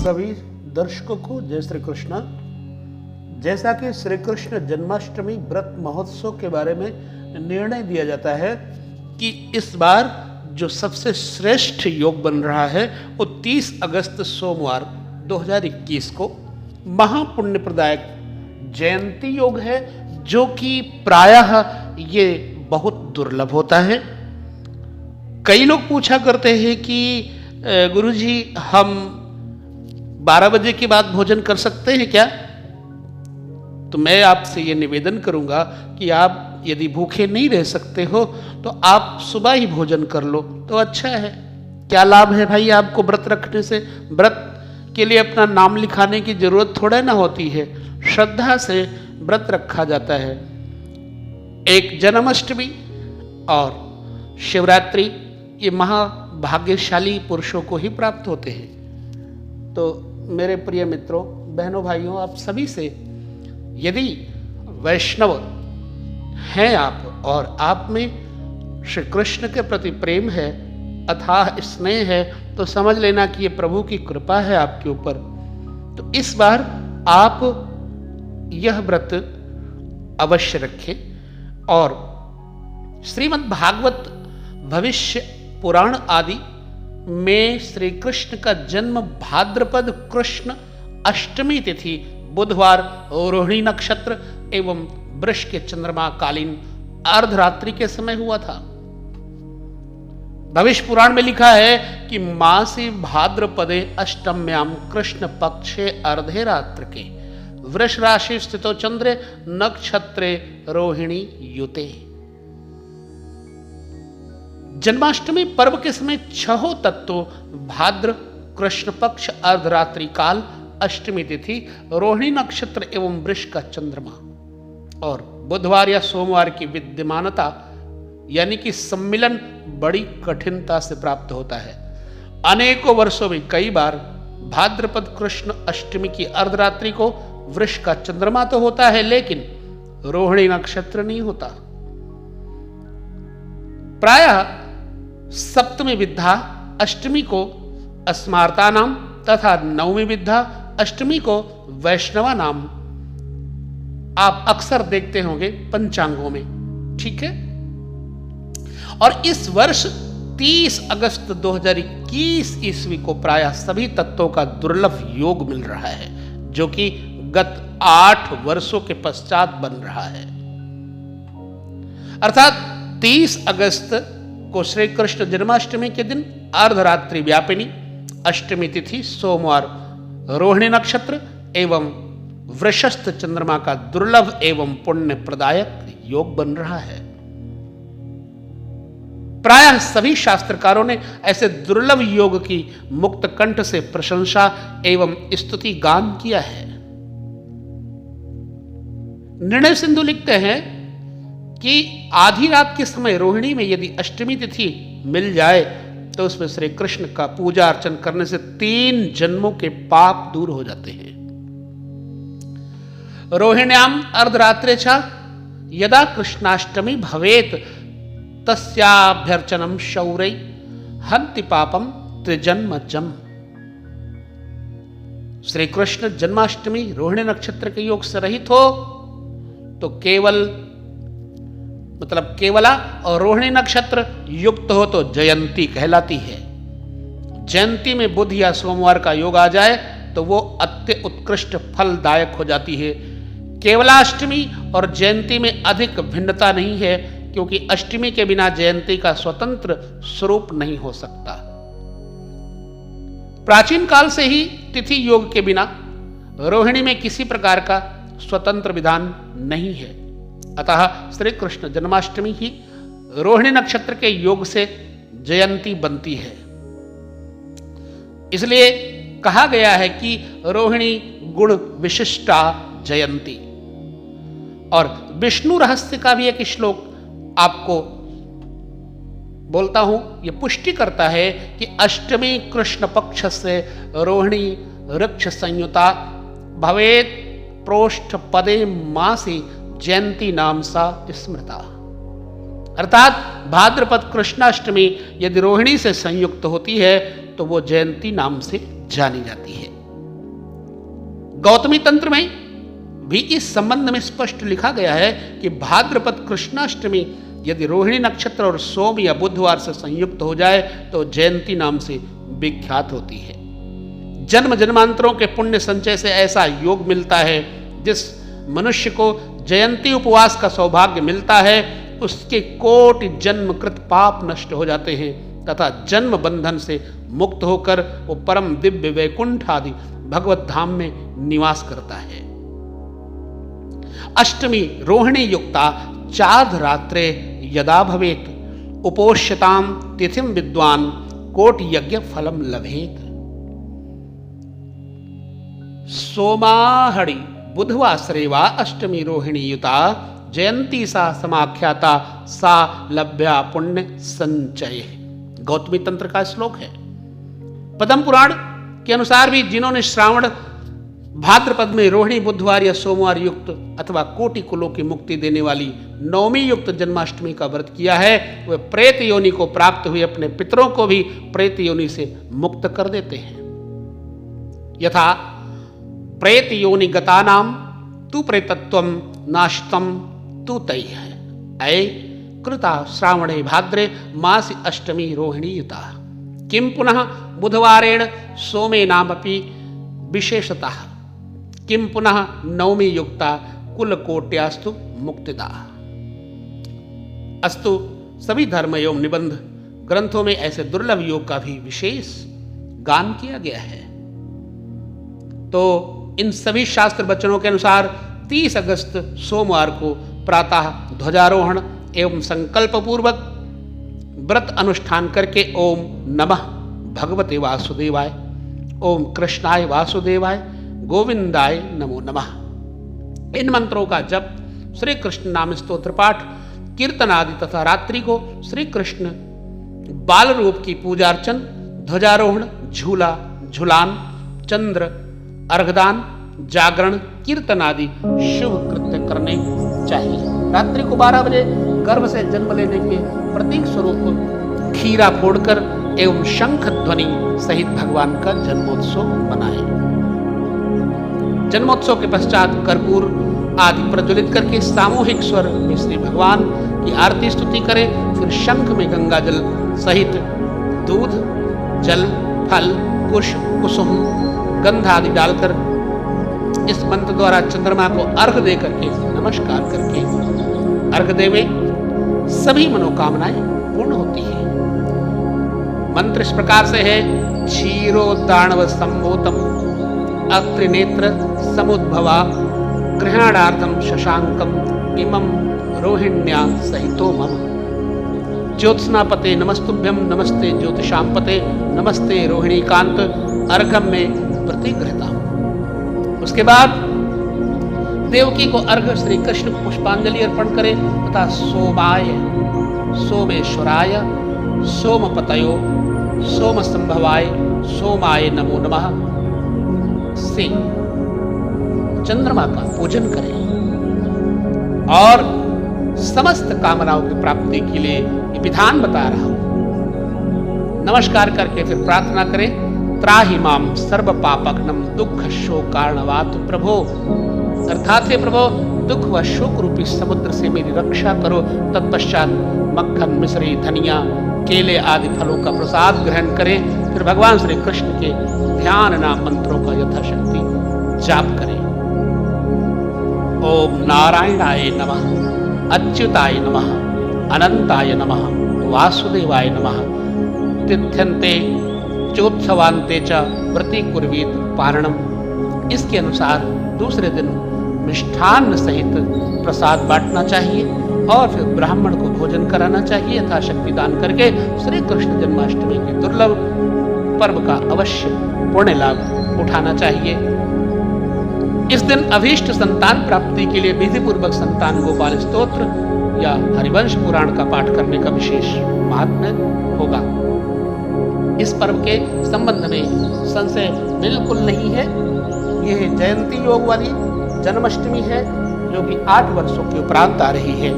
सभी दर्शकों को जय श्री कृष्ण। जैसा कि श्री कृष्ण जन्माष्टमी व्रत महोत्सव के बारे में निर्णय दिया जाता है कि इस बार जो सबसे श्रेष्ठ योग बन रहा है वो 30 अगस्त सोमवार 2021 को महापुण्य प्रदायक जयंती योग है, जो कि प्रायः ये बहुत दुर्लभ होता है। कई लोग पूछा करते हैं कि गुरुजी हम 12 बजे के बाद भोजन कर सकते हैं क्या? तो मैं आपसे ये निवेदन करूंगा कि आप यदि भूखे नहीं रह सकते हो तो आप सुबह ही भोजन कर लो तो अच्छा है। क्या लाभ है भाई आपको व्रत रखने से? व्रत के लिए अपना नाम लिखाने की जरूरत थोड़ा ना होती है, श्रद्धा से व्रत रखा जाता है। एक जन्माष्टमी और शिवरात्रि ये महाभाग्यशाली पुरुषों को ही प्राप्त होते हैं। तो मेरे प्रिय मित्रों, बहनों, भाइयों, आप सभी से यदि वैष्णव हैं आप और आप में श्री कृष्ण के प्रति प्रेम है, अथाह स्नेह है, तो समझ लेना कि ये प्रभु की कृपा है आपके ऊपर। तो इस बार आप यह व्रत अवश्य रखें और श्रीमद् भागवत भविष्य पुराण आदि में श्री कृष्ण का जन्म भाद्रपद कृष्ण अष्टमी तिथि बुधवार रोहिणी नक्षत्र एवं वृष के चंद्रमा कालीन अर्धरात्रि के समय हुआ था। भविष्य पुराण में लिखा है कि मासी भाद्रपदे अष्टम्याम कृष्ण पक्षे अर्धे रात्र के वृष राशि स्थितो चंद्रे नक्षत्रे रोहिणी युते। जन्माष्टमी पर्व के समय 6 तत्वों भाद्र कृष्ण पक्ष अर्धरात्रि काल अष्टमी तिथि रोहिणी नक्षत्र एवं वृष का चंद्रमा और बुधवार या सोमवार की विद्यमानता यानी कि सम्मिलन बड़ी कठिनता से प्राप्त होता है। अनेकों वर्षों में कई बार भाद्रपद कृष्ण अष्टमी की अर्धरात्रि को वृष का चंद्रमा तो होता है, लेकिन रोहिणी नक्षत्र नहीं होता। प्रायः सप्तमी विद्या अष्टमी को अस्मार्ता नाम तथा नवमी विद्या अष्टमी को वैष्णवा नाम आप अक्सर देखते होंगे पंचांगों में, ठीक है। और इस वर्ष 30 अगस्त 2021 ईस्वी को प्रायः सभी तत्वों का दुर्लभ योग मिल रहा है, जो कि गत 8 वर्षों के पश्चात बन रहा है। अर्थात 30 अगस्त को श्री कृष्ण जन्माष्टमी के दिन अर्धरात्रि व्यापिनी अष्टमी तिथि सोमवार रोहिणी नक्षत्र एवं वृषस्थ चंद्रमा का दुर्लभ एवं पुण्य प्रदायक योग बन रहा है। प्रायः सभी शास्त्रकारों ने ऐसे दुर्लभ योग की मुक्त कंठ से प्रशंसा एवं स्तुति गान किया है। निर्णय सिंधु लिखते हैं कि आधी रात के समय रोहिणी में यदि अष्टमी तिथि मिल जाए तो उसमें श्री कृष्ण का पूजा अर्चन करने से 3 जन्मों के पाप दूर हो जाते हैं। रोहिण्याम अर्धरात्रे च यदा कृष्णाष्टमी भवेत तस्याभ्यर्चनम शौरै हन्ति पापम त्रिजन्मजम। श्री कृष्ण जन्माष्टमी रोहिणी नक्षत्र के योग से रहित हो तो केवला और रोहिणी नक्षत्र युक्त हो तो जयंती कहलाती है। जयंती में बुध या सोमवार का योग आ जाए तो वो अत्य उत्कृष्ट फलदायक हो जाती है। केवलाष्टमी और जयंती में अधिक भिन्नता नहीं है, क्योंकि अष्टमी के बिना जयंती का स्वतंत्र स्वरूप नहीं हो सकता। प्राचीन काल से ही तिथि योग के बिना रोहिणी में किसी प्रकार का स्वतंत्र विधान नहीं है। अतः श्री कृष्ण जन्माष्टमी ही रोहिणी नक्षत्र के योग से जयंती बनती है। इसलिए कहा गया है कि रोहिणी गुण विशिष्टा जयंती। और विष्णु रहस्य का भी एक श्लोक आपको बोलता हूं, यह पुष्टि करता है कि अष्टमी कृष्ण पक्ष से रोहिणी वृक्ष संयुता भवेत प्रोष्ठ पदे मासी जयंती नाम सा स्मृता। अर्थात भाद्रपद कृष्णाष्टमी यदि रोहिणी से संयुक्त होती है तो वो जयंती नाम से जानी जाती है। गौतमी तंत्र में भी इस संबंध में स्पष्ट लिखा गया है कि भाद्रपद कृष्णाष्टमी यदि रोहिणी नक्षत्र और सोम या बुधवार से संयुक्त हो जाए तो जयंती नाम से विख्यात होती है। जन्म जन्मांतरों के पुण्य संचय से ऐसा योग मिलता है, जिस मनुष्य को जयंती उपवास का सौभाग्य मिलता है उसके कोटि जन्मकृत पाप नष्ट हो जाते हैं तथा जन्म बंधन से मुक्त होकर वो परम दिव्य वैकुंठ आदि भगवत धाम में निवास करता है। अष्टमी रोहिणी युक्ता चाद रात्रे यदा भवेत उपोष्यताम तिथिम विद्वान कोटि यज्ञ फलम लभेत। सोमाहड़ी बुधवासरे वा अष्टमी रोहिणी युता जयंती सा समाख्याता सा लभ्या पुण्य संचय। गौतमी तंत्र का श्लोक है। पद्म पुराण के अनुसार भी जिन्होंने श्रावण भाद्रपद में रोहिणी बुधवार या सोमवार युक्त अथवा कोटि कुलों की मुक्ति देने वाली नवमी युक्त जन्माष्टमी का व्रत किया है वे प्रेत योनि को प्राप्त हुए अपने पितरों को भी प्रेत योनि से मुक्त कर देते हैं। यथा प्रेत योनि गतानाम तु प्रेतत्वम नाशतम तु तैः है अय कृता श्रावणे भाद्रे मासि अष्टमी रोहिणी युता किं पुनः बुधवारेण सोमे नामपि विशेषतः किं पुनः नवमी युक्ता कुलकोट्यास्तु मुक्तिदा। अस्तु सभी धर्म एवं निबंध ग्रंथों में ऐसे दुर्लभ योग का भी विशेष गान किया गया है। तो इन सभी शास्त्र वचनों के अनुसार 30 अगस्त सोमवार को प्रातः ध्वजारोहण एवं संकल्प पूर्वक व्रत अनुष्ठान करके ओम नमः भगवते वासुदेवाय, ओम कृष्णाय वासुदेवाय, गोविंदाय नमो नमः इन मंत्रों का जप, श्री कृष्ण नाम स्तोत्र पाठ, कीर्तन आदि तथा रात्रि को श्री कृष्ण बाल रूप की पूजा अर्चन, ध्वजारोहण, झूला, झुलान, चंद्र, अर्घदान, जागरण, कीर्तन आदि शुभ कृत्य करने चाहिए। रात्रि को 12 बजे गर्भ से जन्म लेने के प्रतीक स्वरूप खीरा फोड़कर एवं शंख ध्वनि सहित भगवान का जन्मोत्सव मनाएं। जन्मोत्सव के पश्चात कर्पूर आदि प्रज्वलित करके सामूहिक स्वर में श्री भगवान की आरती स्तुति करें। फिर शंख में गंगा जल सहित दूध, जल, फल, पुष्प, कुसुम, गंध आदि डालकर इस मंत्र द्वारा चंद्रमा को अर्घ दे करके नमस्कार करके अर्घ देवे सभी मनोकामनाएं पूर्ण होती है। मंत्र इस प्रकार से है। क्षीरो दानव संभूतम अत्रिनेत्र समुद्भवा ग्रहणार्थम शशांकम इमं रोहिण्या सहितो मम। ज्योत्स्नापते नमस्तुभ्यम नमस्ते ज्योतिषांपते नमस्ते रोहिणी कांत अर्घम में प्रतिगृहता। उसके बाद देवकी को अर्घ श्री कृष्ण को पुष्पांजलि अर्पण करें तथा सोमाय, सोमेश्वराय, सोमपतयो, सोम संभवाय, सोमाय नमो नमः से चंद्रमा का पूजन करें और समस्त कामनाओं की प्राप्ति के लिए ये विधान बता रहा हूं। नमस्कार करके फिर प्रार्थना करें। त्राहि माम सर्व पापघ्नम दुख शोक कारणवात प्रभो, अर्थात हे प्रभो दुख व शोक रूपी समुद्र से मेरी रक्षा करो। तत्पश्चात मक्खन, मिश्री, धनिया, केले आदि फलों का प्रसाद ग्रहण करें। फिर भगवान श्री कृष्ण के ध्यान नाम मंत्रों का यथाशक्ति जाप करें। ओम नारायणाय नमः, अच्युताय नमः, अनंताय नमः, वासुदेवाय नमः। तिथ्यन्ते चोत्सवान्ते च व्रति कुर्वीत पारणम। इसके अनुसार दूसरे दिन मिष्ठान्न सहित प्रसाद बांटना चाहिए और फिर ब्राह्मण को भोजन कराना चाहिए। यथाशक्ति दान करके श्री कृष्ण जन्माष्टमी के दुर्लभ पर्व का अवश्य पुण्य लाभ उठाना चाहिए। इस दिन अभीष्ट संतान प्राप्ति के लिए विधि पूर्वक संतान गोपाल स्तोत्र या हरिवंश पुराण का पाठ करने का विशेष महात्म्य होगा। इस पर्व के संबंध में संशय बिल्कुल नहीं है। यह जयंती योग वाली जन्माष्टमी है जो कि 8 वर्षों के उपरांत आ रही है।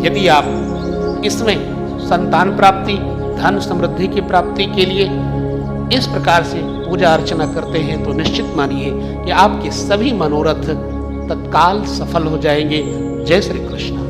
यदि आप इसमें संतान प्राप्ति, धन समृद्धि की प्राप्ति के लिए इस प्रकार से पूजा अर्चना करते हैं तो निश्चित मानिए कि आपके सभी मनोरथ तत्काल सफल हो जाएंगे। जय श्री कृष्ण।